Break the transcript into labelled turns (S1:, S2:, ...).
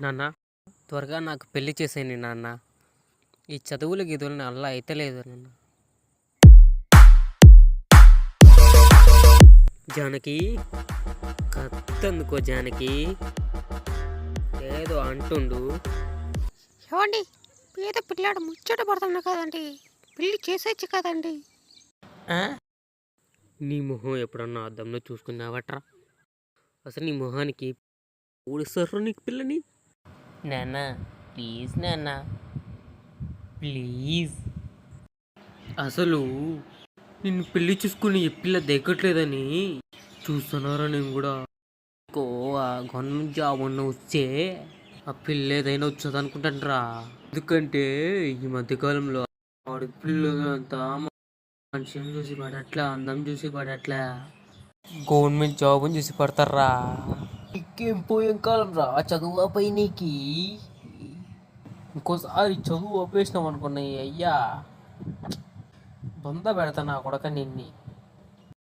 S1: నాన్న, త్వరగా నాకు పెళ్లి చేసేయండి నాన్న. ఈ చదువులు గిదువులు నా వల్ల అయితలేదు నాన్న. జానకి, కత్తందుకో జానకి, ఏదో అంటుండు.
S2: ఏవండి, పేద పిల్లాడు ముచ్చట పడుతున్నా కదండి, పెళ్లి చేసేచ్చు కదండి.
S1: నీ మొహం ఎప్పుడన్నా అద్దంలో చూసుకున్నావట్రా? అసలు నీ మొహానికి ఊడిస్తారు నీకు పిల్లని. నాన్న ప్లీజ్, నాన్న ప్లీజ్. అసలు నిన్ను పెళ్లి చూసుకుని ఈ పిల్ల దిగట్లేదని చూస్తున్నారా? నేను కూడా ఆ గవర్నమెంట్ జాబ్ అన్న వచ్చే ఆ పిల్ల ఏదైనా వచ్చేది అనుకుంటానరా. ఎందుకంటే ఈ మధ్యకాలంలో ఆడి పిల్లలంతా మనిషిని చూసి పడట్లా, అందం చూసి పడట్లా, గవర్నమెంట్ జాబ్ అని చూసి పడతారా. ఇంకేం పోయేం కాలం రా చదువు ఆపై నీకి. ఇంకోసారి చదువు ఆపేసినాం అనుకున్నాయి అయ్యా, బొంద పెడతా నా కొడక నిన్ని.